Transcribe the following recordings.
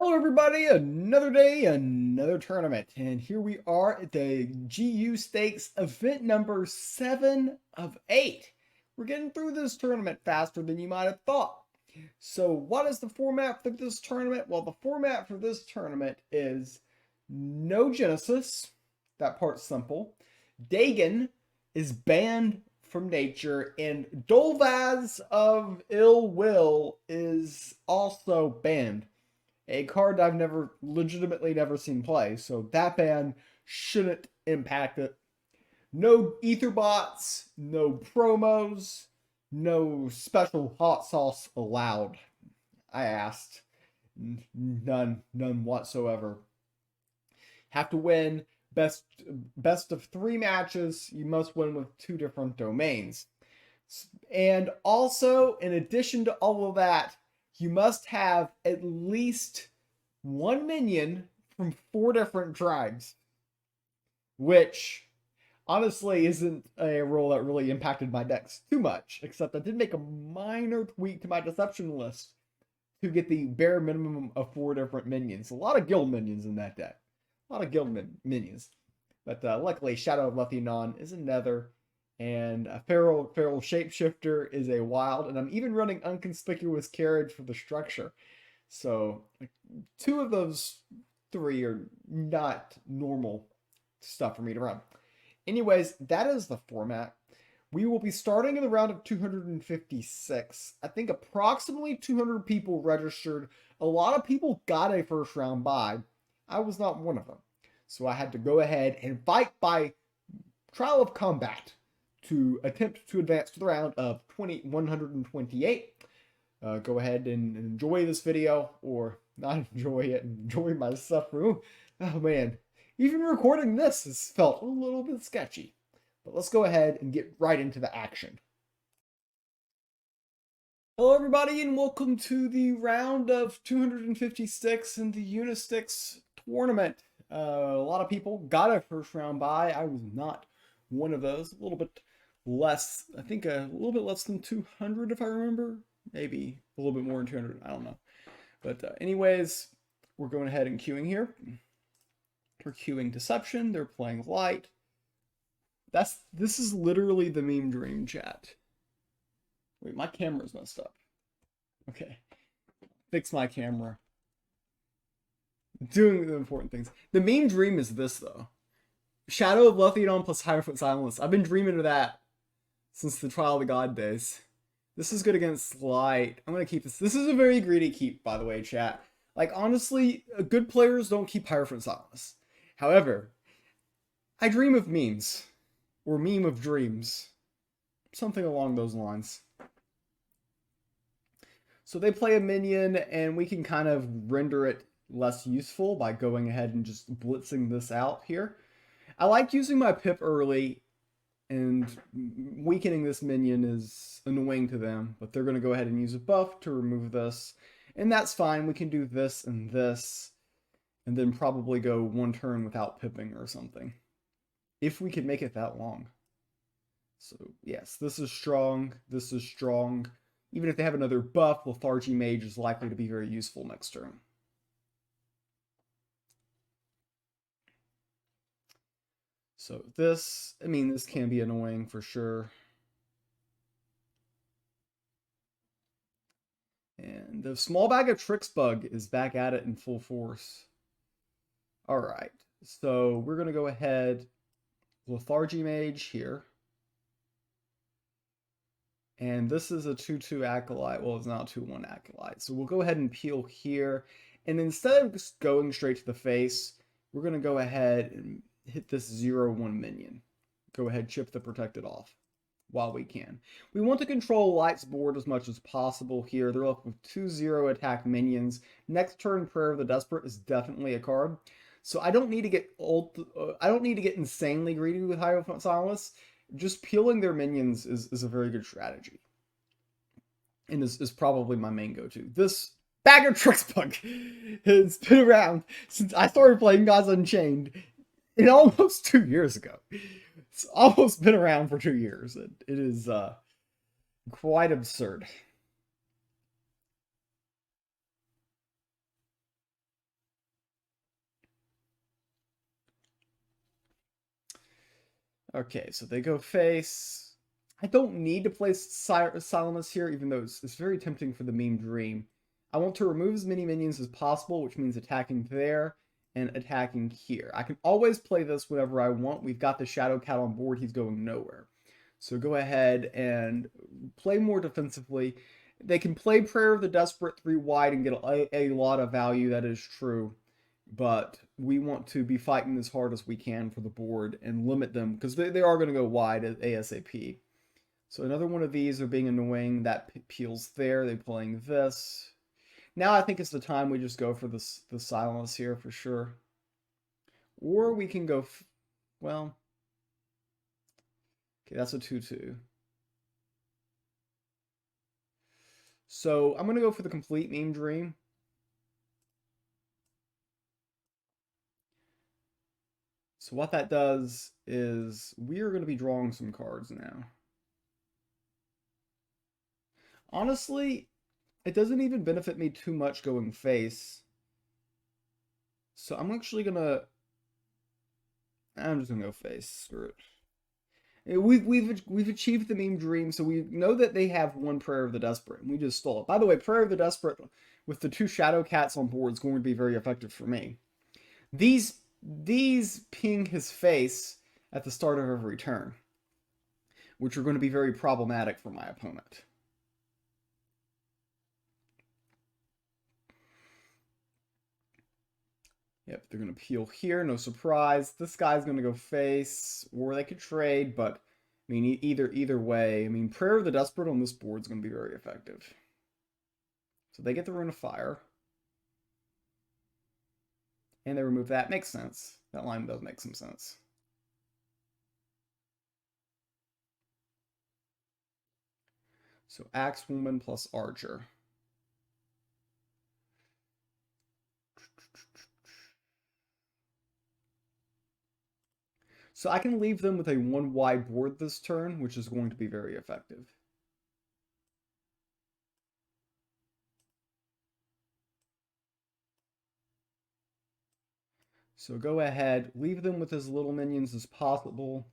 Hello everybody, another day, another tournament, and here we are at the GU Stakes event number 7 of 8. We're getting through this tournament faster than you might have thought. So what is the format for this tournament? Well, the format for this tournament is no Genesis, that part's simple. Dagon is banned from nature, and Dolvaz of Ill Will is also banned, a card I've legitimately never seen play, so that ban shouldn't impact it. No ether bots, no promos, no special hot sauce allowed. I asked. None whatsoever. Have to win best of 3 matches. You must win with 2 different domains. And also, in addition to all of that, you must have at least 1 minion from 4 different tribes, which honestly isn't a rule that really impacted my decks too much, except I did make a minor tweak to my deception list to get the bare minimum of 4 different minions. A lot of guild minions in that deck. A lot of guild minions. But luckily, Shadow of Letheanon is a nether, and a feral shapeshifter is a wild, and I'm even running Unconspicuous Carriage for the structure. So 2 of those 3 are not normal stuff for me to run. Anyways, that is the format. We will be starting in the round of 256. I think approximately 200 people registered. A lot of people got a first round bye. I was not one of them. So I had to go ahead and fight by trial of combat to attempt to advance to the round of 128. Go ahead and enjoy this video, or not enjoy it, and enjoy my suffering. Oh man, even recording this has felt a little bit sketchy. But let's go ahead and get right into the action. Hello everybody, and welcome to the round of 256 in the Unistix tournament. A lot of people got a first round bye. I was not one of those. A little bit less, I think a little bit less than 200 if I remember. Maybe a little bit more than 200, I don't know. But anyways, we're going ahead and queuing here. We're queuing Deception, they're playing Light. This is literally the meme dream, chat. Wait, my camera's messed up. Okay. Fix my camera. Doing the important things. The meme dream is this, though. Shadow of Letheanon plus Hierophant Silence. I've been dreaming of that since the Trial of the God days. This is good against Light. I'm going to keep this. This is a very greedy keep, by the way, chat. Like, honestly, good players don't keep Hierophant Silence. However, I dream of memes. Or meme of dreams. Something along those lines. So they play a minion, and we can kind of render it less useful by going ahead and just blitzing this out here. I like using my pip early, and weakening this minion is annoying to them, but they're going to go ahead and use a buff to remove this, and that's fine. We can do this, and then probably go 1 turn without pipping or something, if we can make it that long. So yes, this is strong. This is strong. Even if they have another buff, Lethargy Mage is likely to be very useful next turn. So this can be annoying for sure. And the small bag of tricks bug is back at it in full force. All right, so we're going to go ahead, Lethargy Mage here. And this is a 2/2 Acolyte. Well, it's not 2/1 Acolyte. So we'll go ahead and peel here. And instead of just going straight to the face, we're going to go ahead and hit this 0/1 minion. Go ahead, chip the protected off while we can. We want to control Light's board as much as possible here. They're left with 2/0 attack minions. Next turn, Prayer of the Desperate is definitely a card. So I don't need to get insanely greedy with Hierophant Silence. Just peeling their minions is a very good strategy. And is probably my main go-to. This bag of tricks bug has been around since I started playing Gods Unchained in almost 2 years ago. It's almost been around for 2 years. It is quite absurd. Okay, so they go face. I don't need to place Silenus here, even though it's very tempting for the meme dream. I want to remove as many minions as possible, which means attacking there and attacking here. I can always play this whenever I want. We've got the Shadow Cat on board. He's going nowhere. So go ahead and play more defensively. They can play Prayer of the Desperate 3 wide and get a lot of value. That is true. But we want to be fighting as hard as we can for the board and limit them because they are going to go wide at ASAP. So another one of these are being annoying. That peels there. They're playing this. Now I think it's the time we just go for the silence here for sure. Or we can go, well, okay, that's a 2-2. So I'm going to go for the complete meme dream. So what that does is we are going to be drawing some cards now. Honestly, it doesn't even benefit me too much going face. So I'm just going to go face. Screw it. We've achieved the meme dream, so we know that they have one Prayer of the Desperate, and we just stole it. By the way, Prayer of the Desperate with the 2 Shadow Cats on board is going to be very effective for me. These ping his face at the start of every turn, which are going to be very problematic for my opponent. Yep, they're going to peel here, no surprise. This guy's going to go face, or they could trade, but I mean, either way, I mean, Prayer of the Desperate on this board is going to be very effective. So they get the Rune of Fire. And they remove that. Makes sense. That line does make some sense. So Axewoman plus Archer. So I can leave them with a 1 wide board this turn, which is going to be very effective. So go ahead, leave them with as little minions as possible,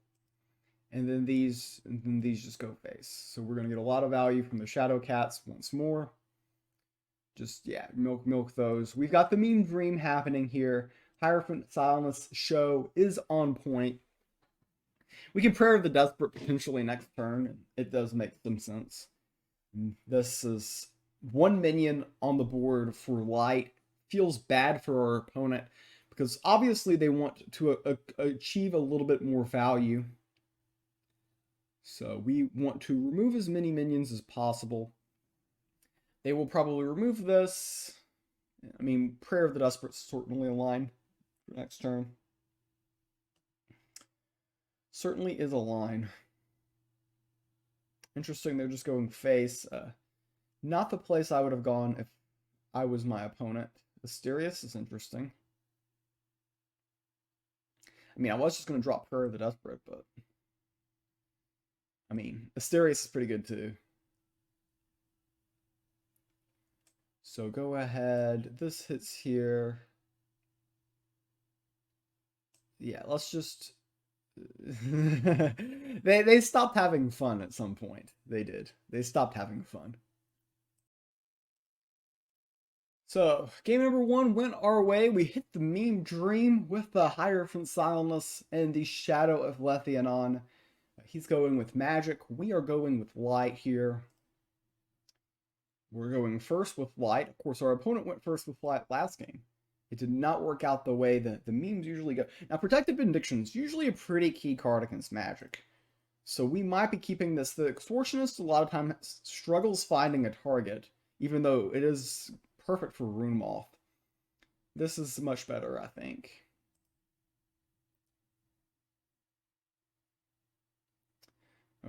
and then these just go face. So we're going to get a lot of value from the Shadow Cats once more. Just, yeah, milk those. We've got the meme dream happening here. Hierophant Silenus show is on point. We can Prayer of the Desperate potentially next turn, and it does make some sense. This is 1 minion on the board for light. Feels bad for our opponent because obviously they want to achieve a little bit more value. So we want to remove as many minions as possible. They will probably remove this. I mean, Prayer of the Desperate certainly a line for next turn. Certainly is a line. Interesting, they're just going face. Not the place I would have gone if I was my opponent. Asterius is interesting. I mean, I was just going to drop Prayer of the Desperate, but I mean, Asterius is pretty good too. So go ahead. This hits here. Yeah, let's just... they stopped having fun at some point. They did. They stopped having fun. So, game number 1 went our way. We hit the meme dream with the Hierophant Silenus and the Shadow of Letheanon. He's going with magic. We are going with light here. We're going first with light. Of course, our opponent went first with light last game. It did not work out the way that the memes usually go. Now, Protective Benediction is usually a pretty key card against magic. So we might be keeping this. The Extortionist a lot of times struggles finding a target, even though it is perfect for Rune Moth. This is much better, I think.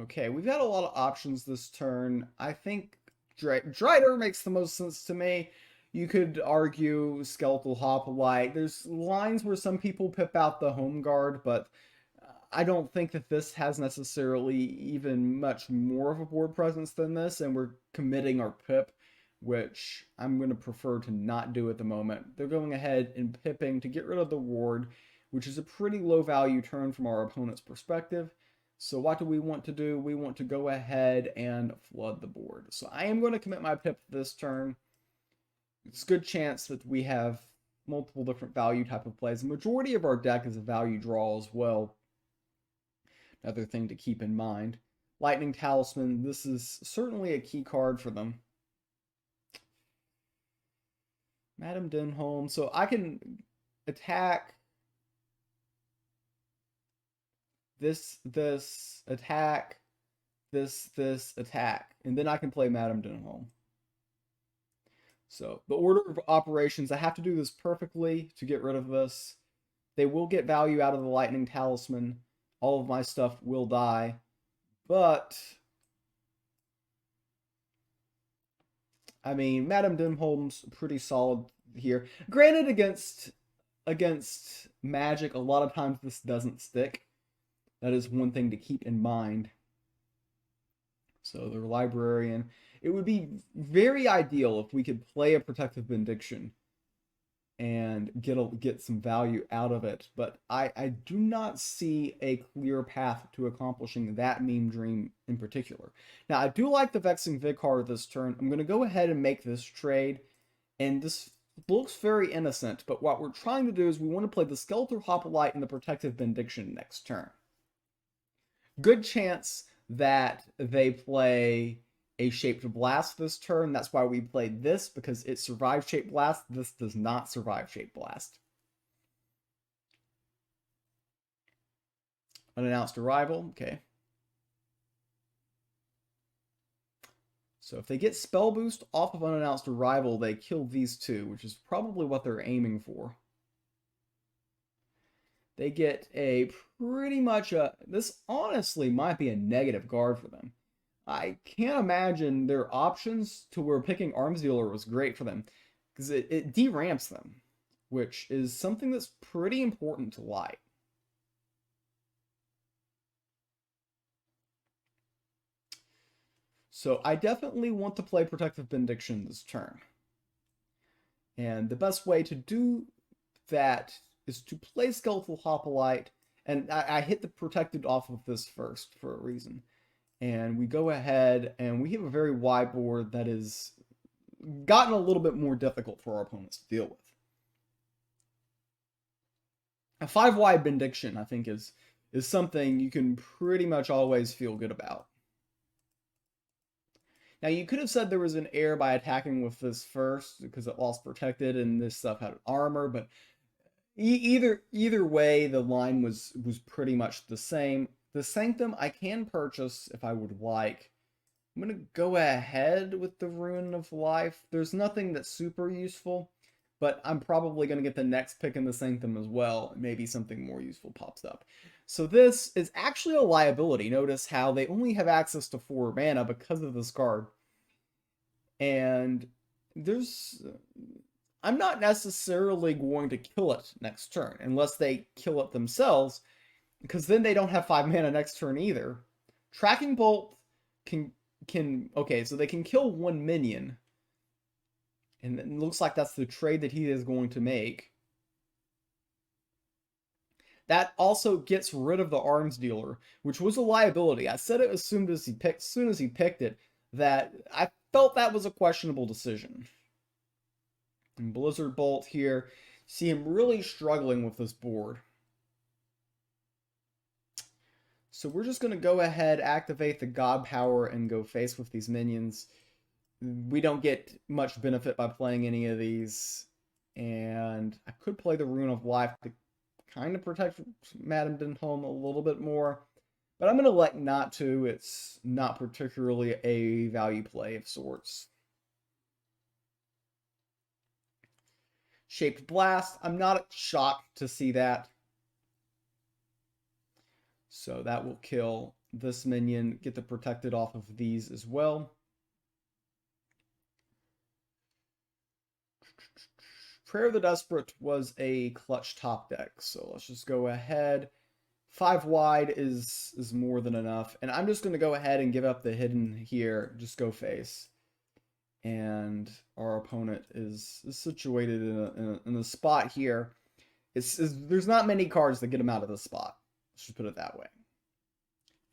Okay, we've got a lot of options this turn. I think Drider makes the most sense to me. You could argue Skeletal Hoplite. There's lines where some people pip out the Home Guard, but I don't think that this has necessarily even much more of a board presence than this, and we're committing our pip, which I'm going to prefer to not do at the moment. They're going ahead and pipping to get rid of the ward, which is a pretty low value turn from our opponent's perspective. So what do we want to do? We want to go ahead and flood the board. So I am going to commit my pip this turn. It's a good chance that we have multiple different value type of plays. The majority of our deck is a value draw as well. Another thing to keep in mind. Lightning Talisman, this is certainly a key card for them. Madame Denholm, so I can attack this, attack, this, attack, and then I can play Madame Denholm. So the order of operations, I have to do this perfectly to get rid of this. They will get value out of the Lightning Talisman. All of my stuff will die. But, I mean, Madame Denholm's pretty solid here. Granted, against Magic, a lot of times this doesn't stick. That is one thing to keep in mind. So the Librarian. It would be very ideal if we could play a Protective Benediction and get some value out of it. But I do not see a clear path to accomplishing that meme dream in particular. Now, I do like the Vexing Vicar this turn. I'm going to go ahead and make this trade. And this looks very innocent, but what we're trying to do is we want to play the Skeletal Hoplite and the Protective Benediction next turn. Good chance that they play a Shaped Blast this turn. That's why we played this, because it survived Shaped Blast. This does not survive Shaped Blast. Unannounced Arrival, okay. So if they get Spell Boost off of Unannounced Arrival, they kill these two, which is probably what they're aiming for. They get a pretty much a... This honestly might be a negative guard for them. I can't imagine their options to where picking Arms Dealer was great for them, because it deramps them, which is something that's pretty important to Light. So I definitely want to play Protective Benediction this turn. And the best way to do that is to play Skeletal Hoplite, and I hit the Protected off of this first for a reason. And we go ahead, and we have a very wide board that has gotten a little bit more difficult for our opponents to deal with. A 5-wide Benediction, I think, is something you can pretty much always feel good about. Now, you could have said there was an error by attacking with this first, because it lost Protected, and this stuff had armor, but either way, the line was pretty much the same. The Sanctum I can purchase if I would like. I'm going to go ahead with the Rune of Life. There's nothing that's super useful, but I'm probably going to get the next pick in the Sanctum as well. Maybe something more useful pops up. So this is actually a liability. Notice how they only have access to 4 mana because of this card. And I'm not necessarily going to kill it next turn, unless they kill it themselves, because then they don't have 5 mana next turn either. Tracking Bolt can okay, so they can kill 1 minion. And it looks like that's the trade that he is going to make. That also gets rid of the Arms Dealer, which was a liability. I said it as soon as he picked it, that I felt that was a questionable decision. And Blizzard Bolt here, see him really struggling with this board. So we're just going to go ahead, activate the God Power, and go face with these minions. We don't get much benefit by playing any of these. And I could play the Rune of Life to kind of protect Madame Denholm a little bit more. But I'm going to elect not to. It's not particularly a value play of sorts. Shaped Blast. I'm not shocked to see that. So that will kill this minion, get the Protected off of these as well. Prayer of the Desperate was a clutch top deck, so let's just go ahead. 5 wide is more than enough, and I'm just going to go ahead and give up the hidden here, just go face. And our opponent is situated in a spot here. There's not many cards that get him out of this spot. Let's just put it that way.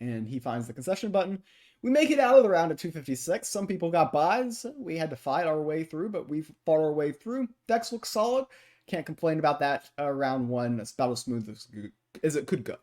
and he finds the concession button. We make it out of the round at 256. Some people got buys. We had to fight our way through, but we fought our way through. Decks look solid. Can't complain about that. Round one. It's about as smooth as it could go.